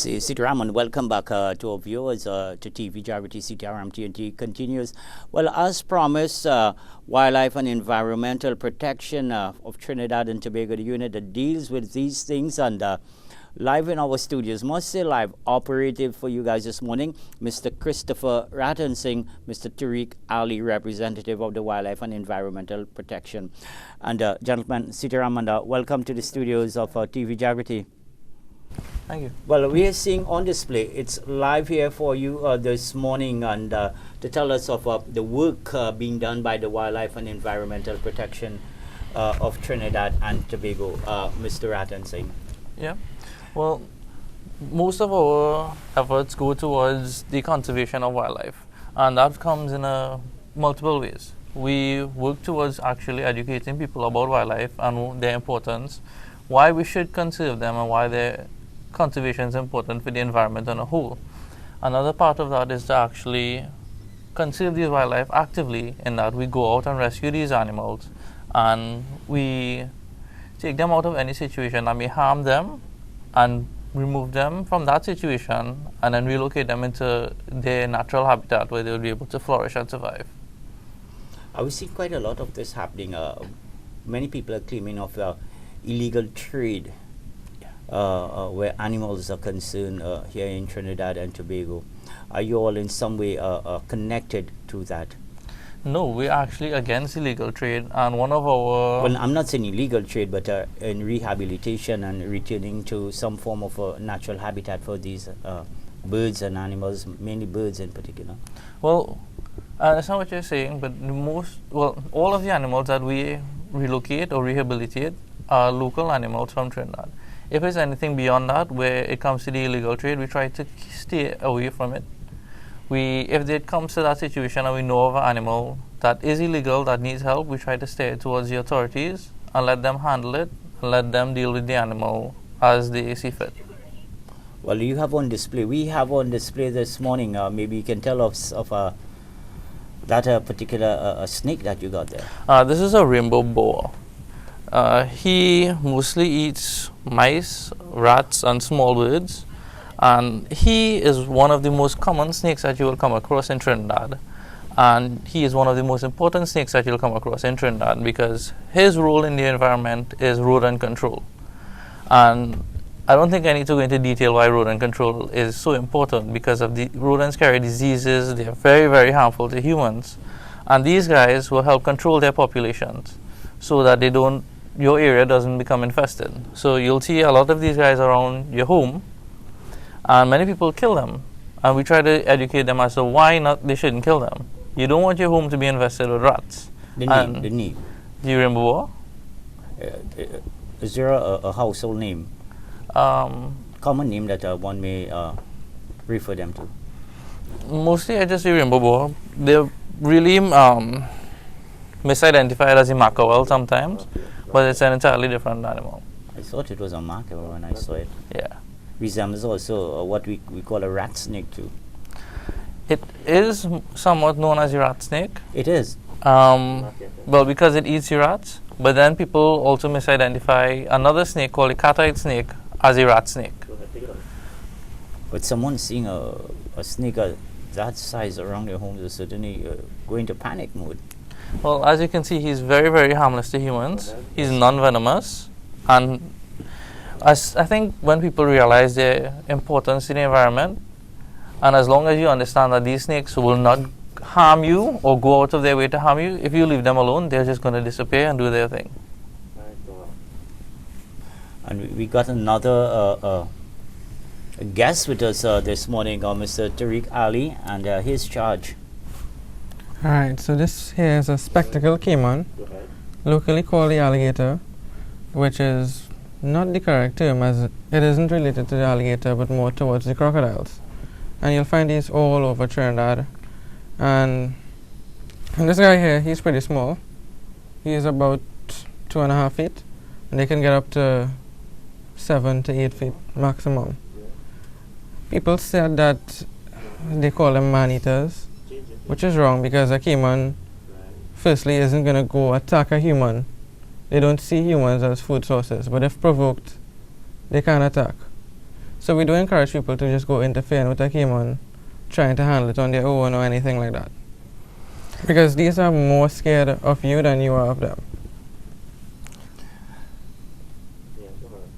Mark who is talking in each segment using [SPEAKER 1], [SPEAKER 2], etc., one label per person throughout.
[SPEAKER 1] This is Sitaram and welcome back to our viewers to TV Jaagriti. Sitaram TnT continues. Well, as promised, Wildlife and Environmental Protection of Trinidad and Tobago, the unit that deals with these things, and live in our studios, must say live, operative for you guys this morning, Mr. Kristopher Rattansingh, Mr. Taariq Ali, representative of the Wildlife and Environmental Protection. And gentlemen, Sitaram, and welcome to the studios of TV Jaagriti.
[SPEAKER 2] Thank you.
[SPEAKER 1] Well, we are seeing on display, it's live here for you this morning, and to tell us of the work being done by the Wildlife and Environmental Protection of Trinidad and Tobago, Mr. Rattansingh.
[SPEAKER 2] Yeah. Well, most of our efforts go towards the conservation of wildlife, and that comes in multiple ways. We work towards actually educating people about wildlife and their importance, why we should conserve them, and why their conservation is important for the environment on a whole. Another part of that is to actually conserve these wildlife actively, in that we go out and rescue these animals and we take them out of any situation that may harm them and remove them from that situation and then relocate them into their natural habitat where they'll be able to flourish and survive.
[SPEAKER 1] We see quite a lot of this happening. Many people are claiming of illegal trade where animals are concerned here in Trinidad and Tobago. Are you all in some way connected to that?
[SPEAKER 2] No, we're actually against illegal trade, and one of our...
[SPEAKER 1] Well, I'm not saying illegal trade, but in rehabilitation and returning to some form of natural habitat for these birds and animals, mainly birds in particular.
[SPEAKER 2] Well, that's not what you're saying, but all of the animals that we relocate or rehabilitate are local animals from Trinidad. If it's anything beyond that, where it comes to the illegal trade, we try to stay away from it. If it comes to that situation and we know of an animal that is illegal, that needs help, we try to steer it towards the authorities and let them handle it, and let them deal with the animal as they see fit.
[SPEAKER 1] Well, you have on display, we have on display this morning, maybe you can tell us of that particular snake that you got there.
[SPEAKER 2] This is a rainbow boa. He mostly eats mice, rats, and small birds, and he is one of the most common snakes that you will come across in Trinidad, and he is one of the most important snakes that you'll come across in Trinidad because his role in the environment is rodent control. And I don't think I need to go into detail why rodent control is so important, because of the rodents carry diseases, they are very, very harmful to humans, and these guys will help control their populations so that your area doesn't become infested. So you'll see a lot of these guys around your home, and many people kill them. And we try to educate them as to why they shouldn't kill them. You don't want your home to be infested with rats.
[SPEAKER 1] The name.
[SPEAKER 2] Do you remember what?
[SPEAKER 1] Is there a household name? Common name that one may refer them to?
[SPEAKER 2] Mostly I just remember. They're really misidentified as a mackerel sometimes, but it's an entirely different animal.
[SPEAKER 1] I thought it was a mackerel when I saw it.
[SPEAKER 2] Yeah.
[SPEAKER 1] Resembles also what we call a rat snake too.
[SPEAKER 2] It is somewhat known as a rat snake.
[SPEAKER 1] It is.
[SPEAKER 2] Well, because it eats rats, but then people also misidentify another snake called a cat-eyed snake as a rat snake.
[SPEAKER 1] But someone seeing a snake that size around their homes is certainly going into panic mode.
[SPEAKER 2] Well, as you can see, he's very, very harmless to humans. He's non-venomous, and I think when people realize their importance in the environment, and as long as you understand that these snakes will not harm you or go out of their way to harm you, if you leave them alone, they're just going to disappear and do their thing.
[SPEAKER 1] And we got another guest with us this morning, Mr. Taariq Ali, and his charge.
[SPEAKER 3] Alright, so this here is a spectacled caiman, locally called the alligator, which is not the correct term, as it isn't related to the alligator but more towards the crocodiles. And you'll find these all over Trinidad. And this guy here, he's pretty small. He's about 2.5 feet, and they can get up to 7 to 8 feet maximum. People said that they call them man-eaters, which is wrong, because a caiman firstly isn't going to go attack a human. They don't see humans as food sources, but if provoked, they can attack. So we do encourage people to just go interfere with a caiman, trying to handle it on their own or anything like that. Because these are more scared of you than you are of them.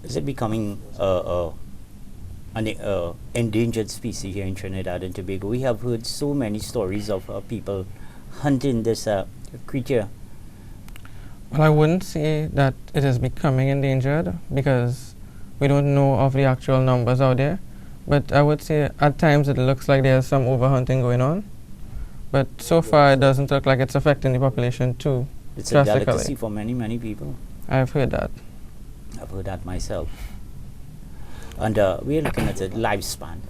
[SPEAKER 1] Is it becoming an endangered species here in Trinidad and Tobago? We have heard so many stories of people hunting this creature.
[SPEAKER 3] Well, I wouldn't say that it is becoming endangered because we don't know of the actual numbers out there. But I would say at times it looks like there's some overhunting going on. But so far it doesn't look like it's affecting the population too
[SPEAKER 1] It's a
[SPEAKER 3] drastically.
[SPEAKER 1] delicacy for many, many people.
[SPEAKER 3] I've heard that.
[SPEAKER 1] I've heard that myself. And we're looking at the lifespan.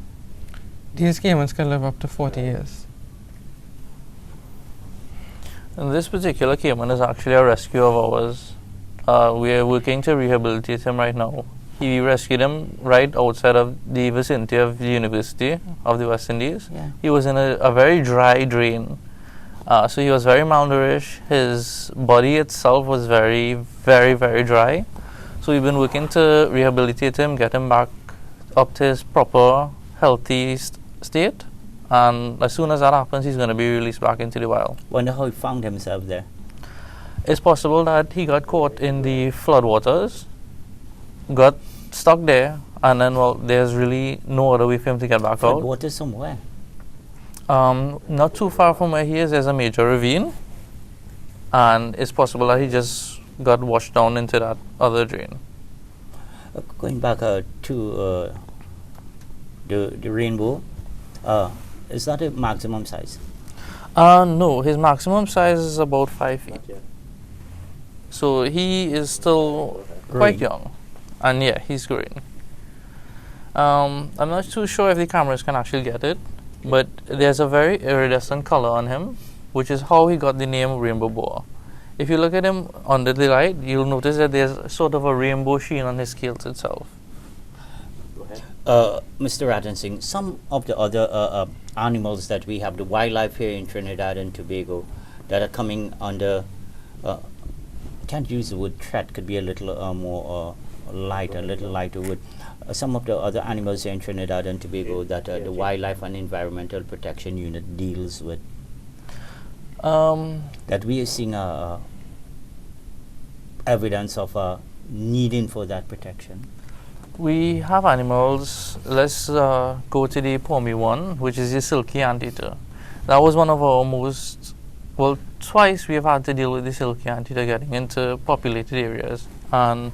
[SPEAKER 3] These caimans can live up to 40 years.
[SPEAKER 2] And this particular caiman is actually a rescue of ours. We are working to rehabilitate him right now. We rescued him right outside of the vicinity of the University of the West Indies.
[SPEAKER 1] Yeah.
[SPEAKER 2] He was in a very dry drain. So he was very malnourished. His body itself was very, very, very dry. So we've been working to rehabilitate him, get him back up to his proper, healthy state. And as soon as that happens, he's going to be released back into the wild.
[SPEAKER 1] Wonder how he found himself there.
[SPEAKER 2] It's possible that he got caught in the floodwaters, got stuck there, and then, well, there's really no other way for him to get back out.
[SPEAKER 1] Water somewhere.
[SPEAKER 2] Not too far from where he is, there's a major ravine, and it's possible that he just got washed down into that other drain.
[SPEAKER 1] Going back to the rainbow, is that a maximum size?
[SPEAKER 2] No, his maximum size is about 5 feet. So he is still quite young, and yeah, he's growing. I'm not too sure if the cameras can actually get it, but there's a very iridescent color on him, which is how he got the name rainbow boa. If you look at him under the light, you'll notice that there's sort of a rainbow sheen on his scales itself.
[SPEAKER 1] Mr. Rattansingh, some of the other animals that we have, the wildlife here in Trinidad and Tobago, that are coming under, I can't use the word threat, could be a little more light, a little lighter word. Some of the other animals here in Trinidad and Tobago that the Wildlife and Environmental Protection Unit deals with, that we are seeing evidence of needing for that protection.
[SPEAKER 2] We have animals. Let's go to the Pommy one, which is the silky anteater. That was one of our most, well, twice we have had to deal with the silky anteater getting into populated areas. And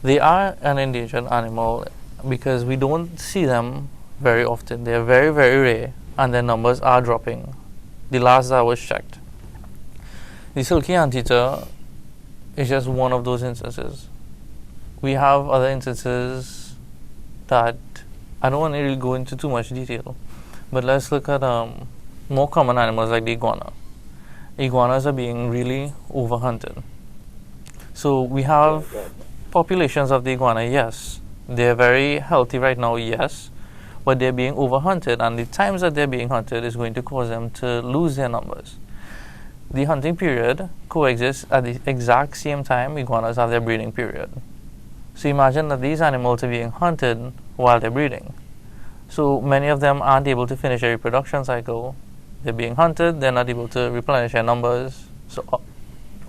[SPEAKER 2] they are an endangered animal because we don't see them very often. They are very, very rare, and their numbers are dropping. The last that was checked. The silky anteater is just one of those instances. We have other instances that I don't want to really go into too much detail, but let's look at more common animals like the iguana. Iguanas are being really overhunted. So we have populations of the iguana, yes. They're very healthy right now, yes, but they're being overhunted, and the times that they're being hunted is going to cause them to lose their numbers. The hunting period coexists at the exact same time iguanas have their breeding period. So imagine that these animals are being hunted while they're breeding. So many of them aren't able to finish their reproduction cycle. They're being hunted, they're not able to replenish their numbers. So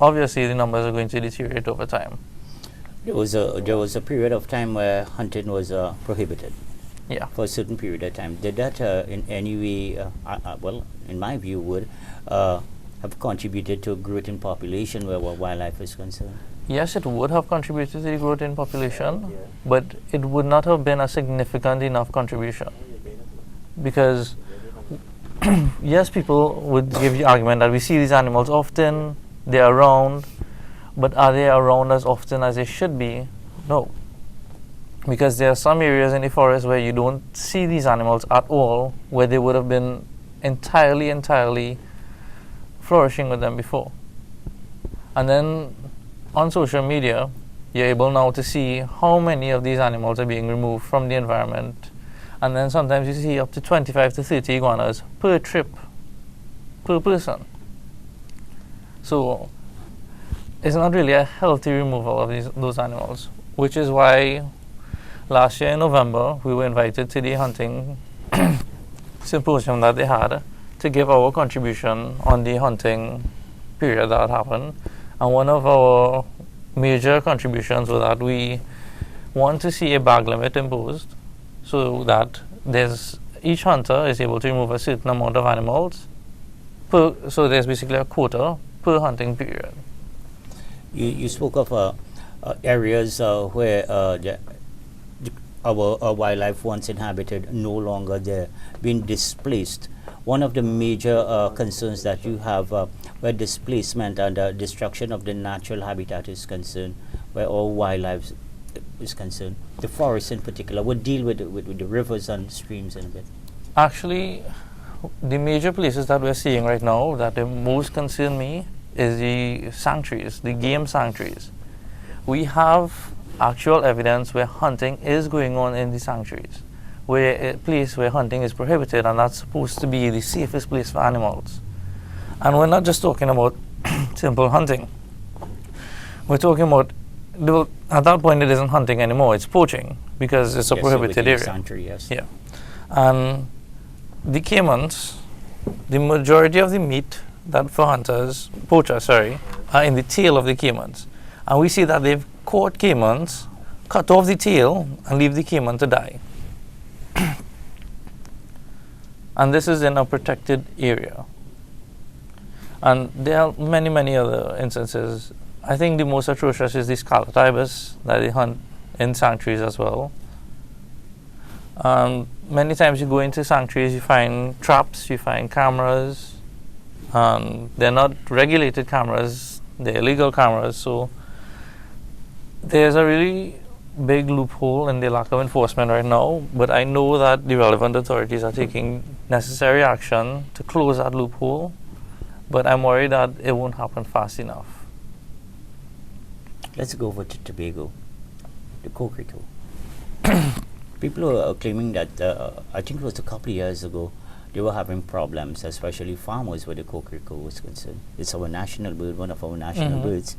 [SPEAKER 2] obviously the numbers are going to deteriorate over time.
[SPEAKER 1] There was a period of time where hunting was prohibited.
[SPEAKER 2] Yeah.
[SPEAKER 1] For a certain period of time. Did that in any way, well, in my view, would have contributed to growth in population where wildlife is concerned?
[SPEAKER 2] Yes, it would have contributed to the growth in population, but it would not have been a significant enough contribution. Because, yes, people would give the argument that we see these animals often, they're around, but are they around as often as they should be? No. Because there are some areas in the forest where you don't see these animals at all, where they would have been entirely flourishing with them before. And then on social media, you're able now to see how many of these animals are being removed from the environment. And then sometimes you see up to 25 to 30 iguanas per trip, per person. So it's not really a healthy removal of those animals, which is why Last year in November, we were invited to the hunting symposium that they had to give our contribution on the hunting period that happened. And one of our major contributions was that we want to see a bag limit imposed so that each hunter is able to remove a certain amount of animals. So there's basically a quota per hunting period.
[SPEAKER 1] You spoke of areas where our wildlife once inhabited no longer there, being displaced. One of the major concerns that you have where displacement and destruction of the natural habitat is concerned, where all wildlife is concerned, the forests in particular, would deal with the rivers and streams in a bit.
[SPEAKER 2] Actually, the major places that we're seeing right now that the most concern me is the sanctuaries, the game sanctuaries. We have actual evidence where hunting is going on in the sanctuaries, where a place where hunting is prohibited, and that's supposed to be the safest place for animals. And we're not just talking about simple hunting. We're talking about, at that point it isn't hunting anymore, it's poaching, because it's a prohibited area.
[SPEAKER 1] Sanctuary, yes.
[SPEAKER 2] Yeah. And the caimans, the majority of the meat that for poachers, are in the tail of the caimans. And we see that they've caught caimans, cut off the tail, and leave the caiman to die. And this is in a protected area. And there are many, many other instances. I think the most atrocious is the scarlet ibis that they hunt in sanctuaries as well. Many times you go into sanctuaries, you find traps, you find cameras. They're not regulated cameras, they're illegal cameras. So there's a really big loophole in the lack of enforcement right now, but I know that the relevant authorities are taking necessary action to close that loophole, but I'm worried that it won't happen fast enough.
[SPEAKER 1] Let's go over to Tobago, the Kokrico. People are claiming that, I think it was a couple of years ago, they were having problems, especially farmers where the Kokrico was concerned. It's our national bird, one of our national birds.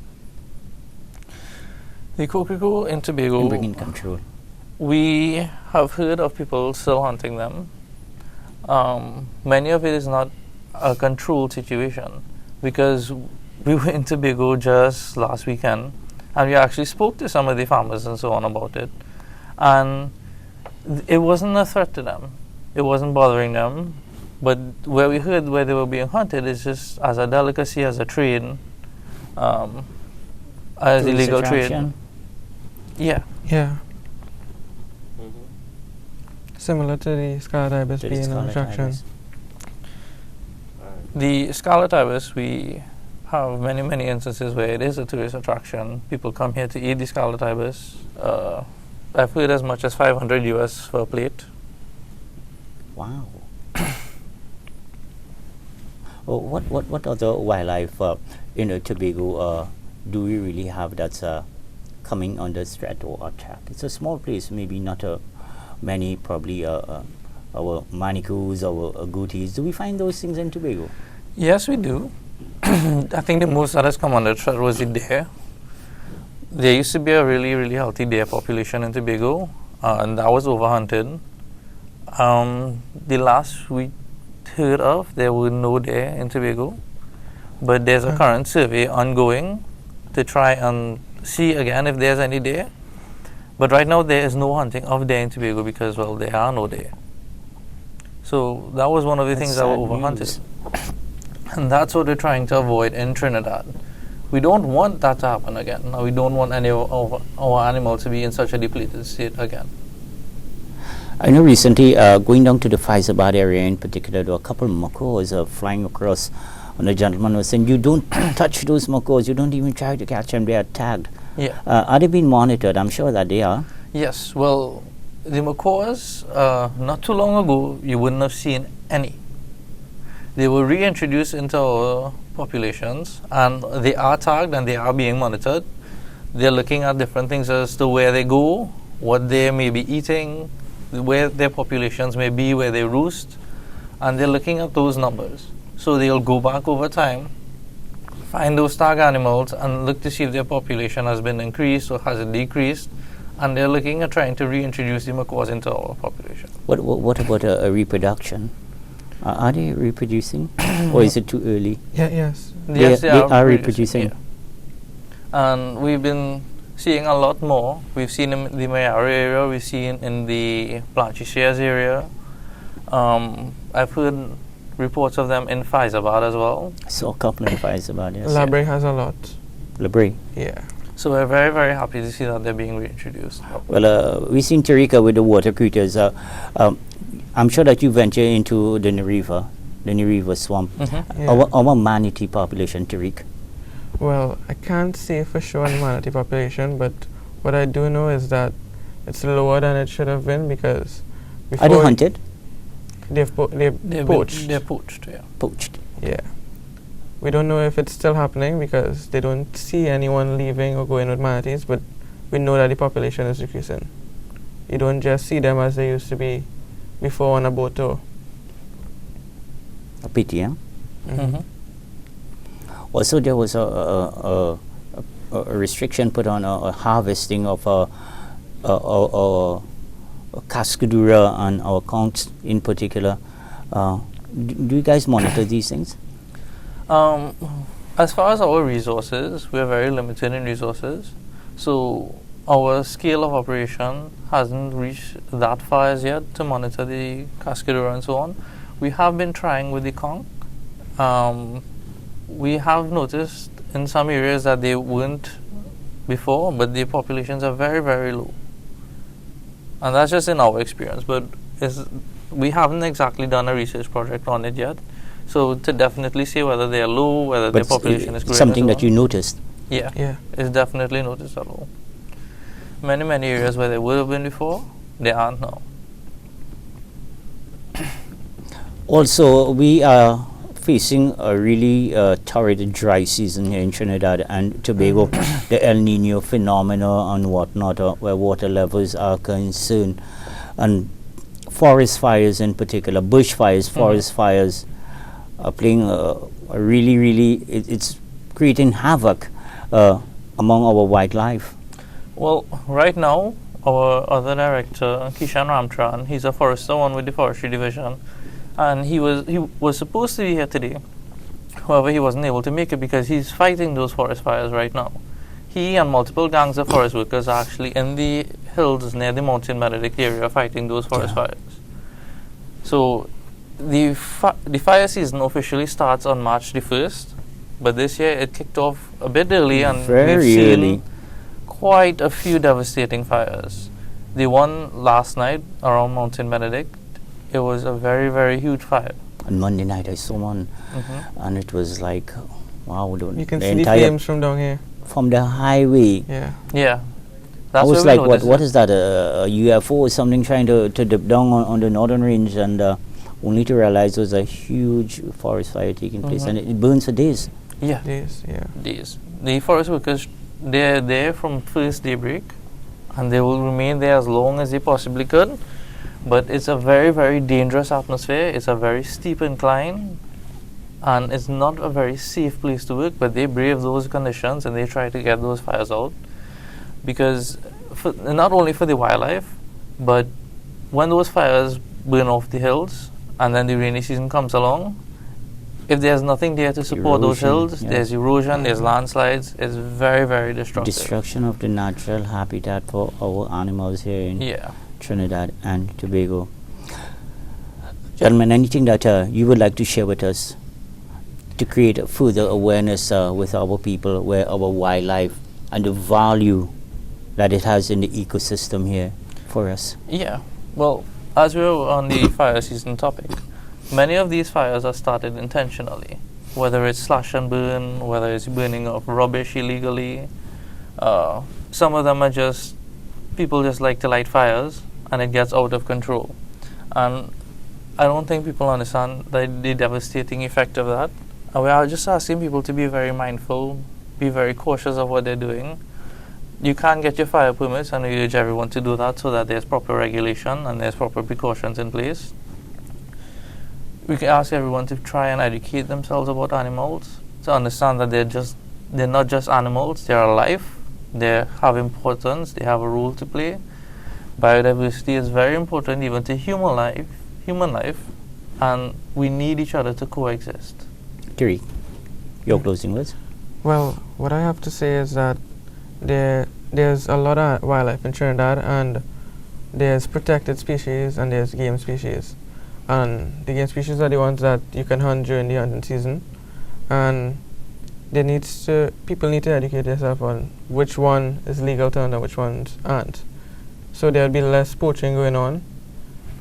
[SPEAKER 2] The Kokrico in Tobago,
[SPEAKER 1] in bringing control.
[SPEAKER 2] We have heard of people still hunting them. Many of it is not a controlled situation, because we were in Tobago just last weekend and we actually spoke to some of the farmers and so on about it, and it wasn't a threat to them, it wasn't bothering them, but where we heard where they were being hunted is just as a delicacy, as a trade, as illegal trade. Yeah.
[SPEAKER 3] Similar to the scarlet ibis being an attraction.
[SPEAKER 2] The scarlet ibis, we have many, many instances where it is a tourist attraction. People come here to eat the scarlet ibis. I've heard as much as $500 US for a plate.
[SPEAKER 1] Wow. What other wildlife in Tobago do we really have that's coming under threat or attack? It's a small place, maybe not many, probably our manicus, our goatees. Do we find those things in Tobago?
[SPEAKER 2] Yes, we do. I think the most that has come under threat was the deer. There used to be a really, really healthy deer population in Tobago, and that was overhunted. The last we heard of, there were no deer in Tobago, but there's a current survey ongoing to try and see again if there's any deer. But right now there is no hunting of deer in Tobago because, well, there are no deer. So that was one of the things that were overhunted. And that's what we're trying to avoid in Trinidad. We don't want that to happen again. We don't want any of our animals to be in such a depleted state again.
[SPEAKER 1] I know recently, going down to the Philbert area in particular, there were a couple of macaws flying across, and the gentleman was saying, you don't touch those macaws, you don't even try to catch them, they are tagged.
[SPEAKER 2] Yeah.
[SPEAKER 1] Are they being monitored? I'm sure that they are.
[SPEAKER 2] Yes, well, the macaws, not too long ago, you wouldn't have seen any. They were reintroduced into our populations, and they are tagged and they are being monitored. They're looking at different things as to where they go, what they may be eating, where their populations may be, where they roost, and they're looking at those numbers. So they'll go back over time, find those tag animals, and look to see if their population has been increased or has it decreased, and they're looking at trying to reintroduce the macaws into our population.
[SPEAKER 1] What about a reproduction? Are they reproducing, or is it too early?
[SPEAKER 3] Yes.
[SPEAKER 2] Yes,
[SPEAKER 1] they are reproducing.
[SPEAKER 2] Yeah. And we've been seeing a lot more. We've seen in the Mayara area, we've seen in the Blanchisseries area. I've heard reports of them in Faizabad as well.
[SPEAKER 1] I saw a couple in Faizabad, yes.
[SPEAKER 3] Labre has a lot.
[SPEAKER 1] Labre.
[SPEAKER 3] Yeah.
[SPEAKER 2] So we're very, very happy to see that they're being reintroduced.
[SPEAKER 1] Well, we've seen Taariq with the water critters. I'm sure that you venture into the Neriva swamp.
[SPEAKER 2] Mm-hmm.
[SPEAKER 3] Yeah.
[SPEAKER 1] Our manatee population, Taariq.
[SPEAKER 3] Well, I can't say for sure the manatee population, but what I do know is that it's lower than it should have been because
[SPEAKER 1] Are they hunted?
[SPEAKER 3] They're poached.
[SPEAKER 2] They're poached, yeah.
[SPEAKER 1] Poached.
[SPEAKER 3] Yeah. We don't know if it's still happening because they don't see anyone leaving or going with manatees, but we know that the population is decreasing. You don't just see them as they used to be before on a boat tour.
[SPEAKER 1] A pity, huh?
[SPEAKER 2] Mm-hmm.
[SPEAKER 1] Also, there was a restriction put on harvesting of Cascadura and our conchs in particular. Do you guys monitor these things?
[SPEAKER 2] As far as our resources, we're very limited in resources. So our scale of operation hasn't reached that far as yet to monitor the Cascadura and so on. We have been trying with the conch. We have noticed in some areas that they weren't before, but the populations are very, very low. And that's just in our experience, but we haven't exactly done a research project on it yet. So to definitely say whether they are low, whether their population is growing.
[SPEAKER 1] Something that you noticed?
[SPEAKER 2] Yeah, it's definitely noticed at all. Many, many areas where they would have been before, they aren't now.
[SPEAKER 1] Also, we are facing a really torrid dry season here in Trinidad and Tobago, the El Nino phenomena and whatnot, where water levels are concerned, and forest fires in particular, bush fires, forest fires, are playing a really, it's creating havoc among our wildlife.
[SPEAKER 2] Well, right now, our other director, Kishan Ramtran, he's a forester, one with the forestry division, and he was supposed to be here today. However, he wasn't able to make it because he's fighting those forest fires right now. He and multiple gangs of forest workers are actually in the hills near the Mountain Benedict area fighting those forest fires. So the fire season officially starts on March the 1st, but this year it kicked off a bit early, and we've seen quite a few devastating fires. The one last night around Mountain Benedict, it was a very, very huge fire.
[SPEAKER 1] On Monday night I saw one, and it was like, wow.
[SPEAKER 3] You can see the flames from down here.
[SPEAKER 1] From the highway.
[SPEAKER 2] Yeah.
[SPEAKER 1] I was like, what is that, a UFO or something trying to dip down on the northern range, and only to realize there was a huge forest fire taking place, and it burns for days.
[SPEAKER 2] Days. The forest workers, they're there from first daybreak, and they will remain there as long as they possibly could. But it's a very, very dangerous atmosphere. It's a very steep incline, and it's not a very safe place to work, but they brave those conditions and they try to get those fires out. Because not only for the wildlife, but when those fires burn off the hills and then the rainy season comes along, if there's nothing there to support those hills, there's erosion, there's landslides. It's very, very destructive.
[SPEAKER 1] Destruction of the natural habitat for our animals here in Trinidad and Tobago. Gentlemen, anything that you would like to share with us to create a further awareness with our people, where our wildlife and the value that it has in the ecosystem here for us?
[SPEAKER 2] Yeah, well, as we're on the fire season topic, many of these fires are started intentionally, whether it's slash and burn, whether it's burning of rubbish illegally. Some of them are just, people just like to light fires and it gets out of control. And I don't think people understand the devastating effect of that. And we are just asking people to be very mindful, be very cautious of what they're doing. You can't get your fire permits, and we urge everyone to do that so that there's proper regulation and there's proper precautions in place. We can ask everyone to try and educate themselves about animals, to understand that they're not just animals, they're alive, They have importance, they have a role to play. Biodiversity is very important even to human life, and we need each other to coexist.
[SPEAKER 1] Taariq, your closing words?
[SPEAKER 3] Well, what I have to say is that there's a lot of wildlife in Trinidad, and there's protected species and there's game species. And the game species are the ones that you can hunt during the hunting season, and people need to educate themselves on which one is legal to hunt and which ones aren't. So there'll be less poaching going on,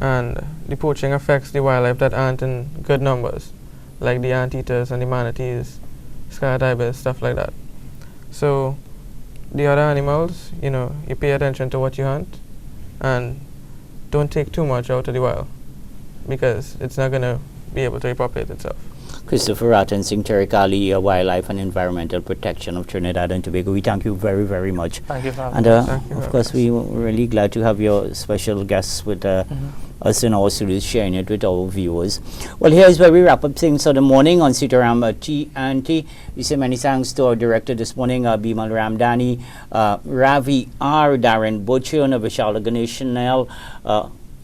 [SPEAKER 3] and the poaching affects the wildlife that aren't in good numbers, like the anteaters and the manatees, skydivers, stuff like that. So the other animals, you pay attention to what you hunt, and don't take too much out of the wild, because it's not going to be able to repopulate itself.
[SPEAKER 1] Kristopher, Rattansingh, Taariq, Wildlife and Environmental Protection of Trinidad and Tobago, we thank you very, very much.
[SPEAKER 2] Thank you for
[SPEAKER 1] And
[SPEAKER 2] having me.
[SPEAKER 1] of course, we were really glad to have your special guests with us in our studios, sharing it with our viewers. Well, here's where we wrap up things for the morning on Sitaram TnT. We say many thanks to our director this morning, Bimal Ramdani, Ravi R, Darren Butcher, and Vishal Ganeshanel,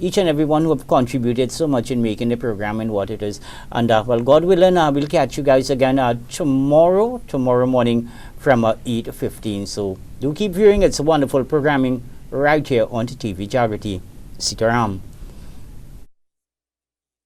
[SPEAKER 1] each and everyone who have contributed so much in making the program and what it is. And well, God willing, we'll catch you guys again tomorrow morning from 8:15. So do keep viewing. It's a wonderful programming right here on TV Jaagriti. Sitaram.